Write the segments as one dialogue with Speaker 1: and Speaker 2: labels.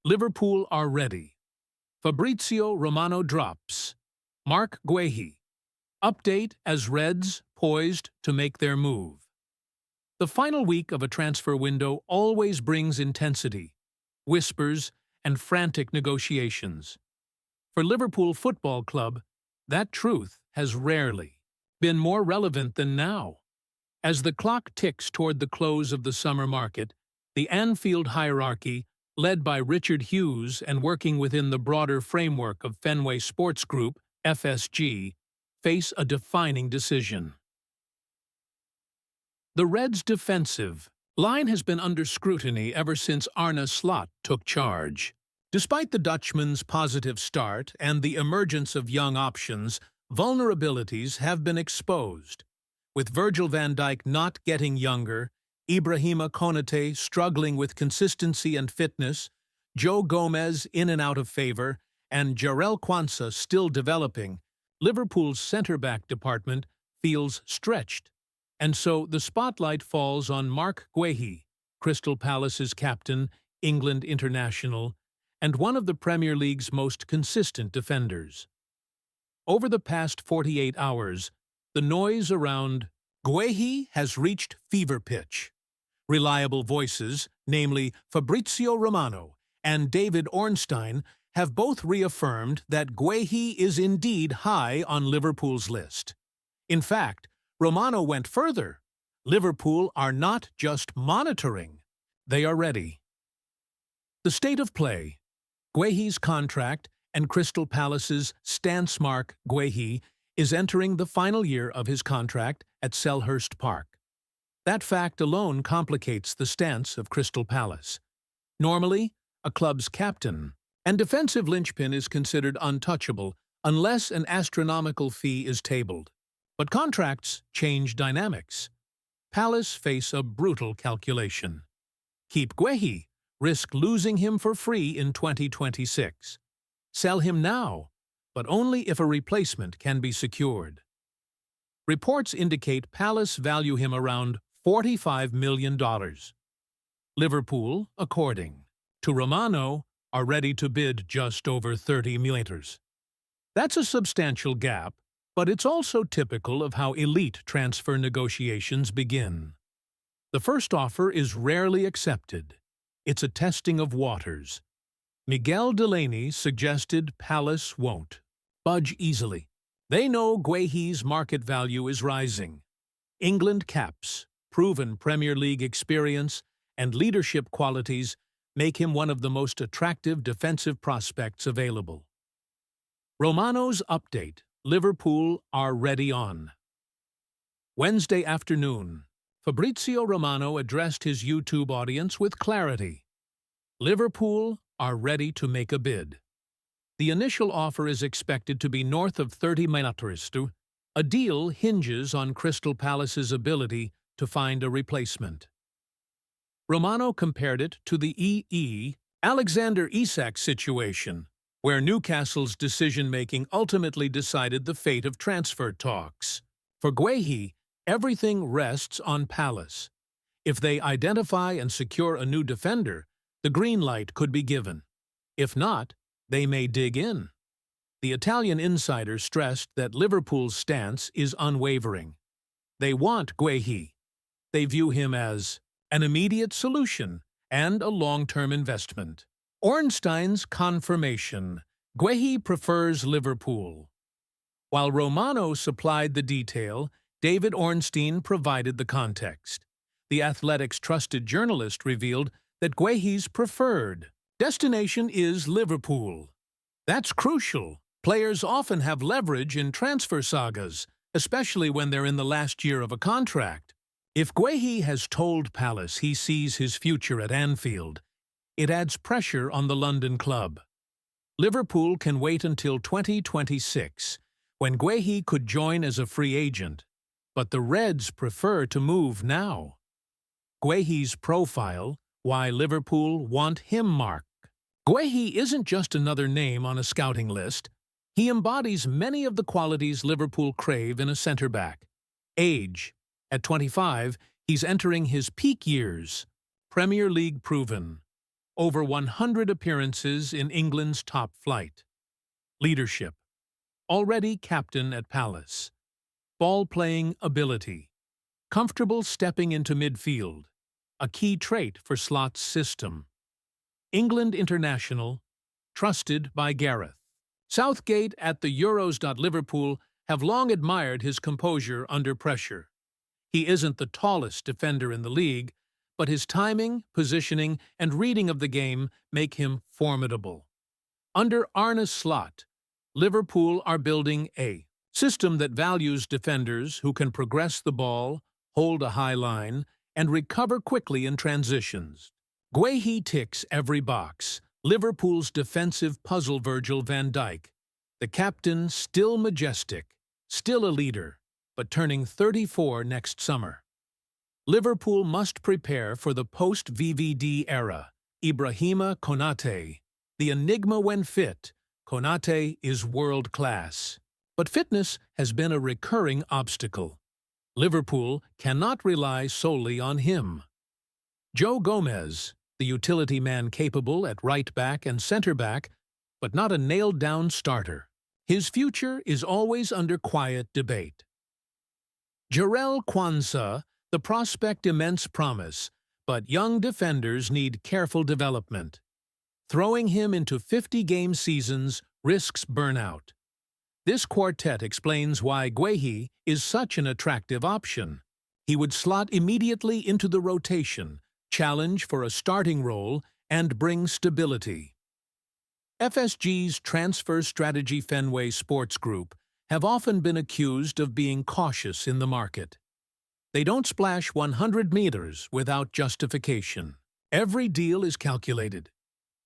Speaker 1: Liverpool are ready. Fabrizio Romano drops. Marc Guehi. Update as Reds poised to make their move. The final week of a transfer window always brings intensity, whispers, and frantic negotiations. For Liverpool Football Club, that truth has rarely been more relevant than now. As the clock ticks toward the close of the summer market, the Anfield hierarchy, led by Richard Hughes and working within the broader framework of Fenway Sports Group, FSG, face a defining decision. The Reds' defensive line has been under scrutiny ever since Arne Slot took charge. Despite the Dutchman's positive start and the emergence of young options, vulnerabilities have been exposed. With Virgil van Dijk not getting younger, Ibrahima Konate struggling with consistency and fitness, Joe Gomez in and out of favor, and Jarell Quansah still developing, Liverpool's centre-back department feels stretched. And so the spotlight falls on Marc Guehi, Crystal Palace's captain, England international, and one of the Premier League's most consistent defenders. Over the past 48 hours, the noise around Guehi has reached fever pitch. Reliable voices, namely Fabrizio Romano and David Ornstein, have both reaffirmed that Guehi is indeed high on Liverpool's list. In fact, Romano went further. Liverpool are not just monitoring, they are ready. The state of play. Guehi's contract and Crystal Palace's stance. Marc Guehi is entering the final year of his contract at Selhurst Park. That fact alone complicates the stance of Crystal Palace. Normally, a club's captain and defensive linchpin is considered untouchable unless an astronomical fee is tabled. But contracts change dynamics. Palace face a brutal calculation. Keep Guehi, risk losing him for free in 2026. Sell him now, but only if a replacement can be secured. Reports indicate Palace value him around $45 million. Liverpool, according to Romano, are ready to bid just over $30 million. That's a substantial gap, but it's also typical of how elite transfer negotiations begin. The first offer is rarely accepted. It's a testing of waters. Miguel Delaney suggested Palace won't budge easily. They know Guehi's market value is rising. England caps, proven Premier League experience, and leadership qualities make him one of the most attractive defensive prospects available. Romano's update. Liverpool are ready on. Wednesday afternoon, Fabrizio Romano addressed his YouTube audience with clarity. Liverpool are ready to make a bid. The initial offer is expected to be north of $30 million. A deal hinges on Crystal Palace's ability to find a replacement. Romano compared it to the Alexander Isak situation, where Newcastle's decision-making ultimately decided the fate of transfer talks. For Guehi, everything rests on Palace. If they identify and secure a new defender, the green light could be given. If not, they may dig in. The Italian insider stressed that Liverpool's stance is unwavering. They want Guehi. They view him as an immediate solution and a long-term investment. Ornstein's confirmation. Guehi prefers Liverpool. While Romano supplied the detail, David Ornstein provided the context. The Athletic's trusted journalist revealed that Guehi's preferred destination is Liverpool. That's crucial. Players often have leverage in transfer sagas, especially when they're in the last year of a contract. If Guehi has told Palace he sees his future at Anfield, it adds pressure on the London club. Liverpool can wait until 2026, when Guehi could join as a free agent, but the Reds prefer to move now. Guehi's profile, why Liverpool want him. Marc Guehi isn't just another name on a scouting list. He embodies many of the qualities Liverpool crave in a centre-back. Age. At 25, he's entering his peak years. Premier League proven. over 100 appearances in England's top flight. Leadership. Already captain at Palace. Ball-playing ability. Comfortable stepping into midfield. A key trait for Slot's system. England international. Trusted by Gareth. Southgate at the Euros. Liverpool have long admired his composure under pressure. He isn't the tallest defender in the league, but his timing, positioning, and reading of the game make him formidable. Under Arne Slot, Liverpool are building a system that values defenders who can progress the ball, hold a high line, and recover quickly in transitions. Guehi ticks every box. Liverpool's defensive puzzle. Virgil van Dijk, the captain, still majestic, still a leader, but turning 34 next summer. Liverpool must prepare for the post-VVD era. Ibrahima Konate, the enigma when fit. Konate is world-class, but fitness has been a recurring obstacle. Liverpool cannot rely solely on him. Joe Gomez, the utility man capable at right-back and centre-back, but not a nailed-down starter. His future is always under quiet debate. Jarell Quansah, the prospect, immense promise, but young defenders need careful development. Throwing him into 50-game seasons risks burnout. This quartet explains why Guehi is such an attractive option. He would slot immediately into the rotation, challenge for a starting role, and bring stability. FSG's transfer strategy. Fenway Sports Group have often been accused of being cautious in the market. They don't splash 100 meters without justification. Every deal is calculated.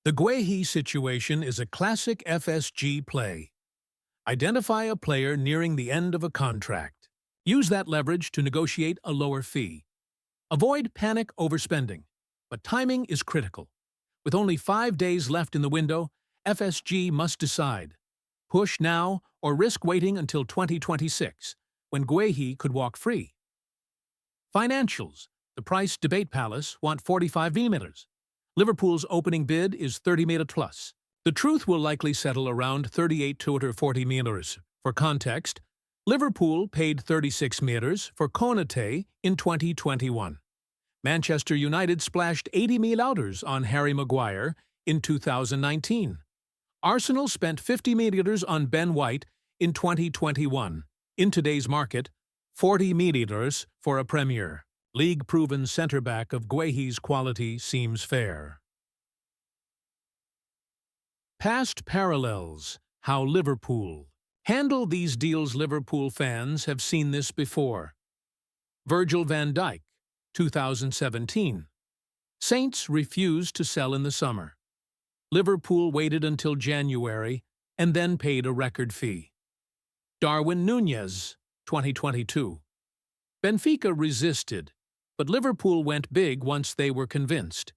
Speaker 1: The Guehi situation is a classic FSG play. Identify a player nearing the end of a contract. Use that leverage to negotiate a lower fee. Avoid panic overspending, but timing is critical. With only 5 days left in the window, FSG must decide. Push now or risk waiting until 2026, when Guehi could walk free. Financials. The price debate. Palace want 45 millimeters. Liverpool's opening bid is 30 millimeters plus. The truth will likely settle around 38 to 40 millimeters. For context, Liverpool paid 36 millimeters for Konate in 2021. Manchester United splashed 80 millimeters on Harry Maguire in 2019. Arsenal spent 50 millimeters on Ben White in 2021. In today's market, 40 millimeters for a Premier League-proven centre-back of Guehi's quality seems fair. Past parallels. How Liverpool handle these deals. Liverpool fans have seen this before. Virgil van Dijk, 2017. Saints refused to sell in the summer. Liverpool waited until January and then paid a record fee. Darwin Núñez, 2022. Benfica resisted, but Liverpool went big once they were convinced.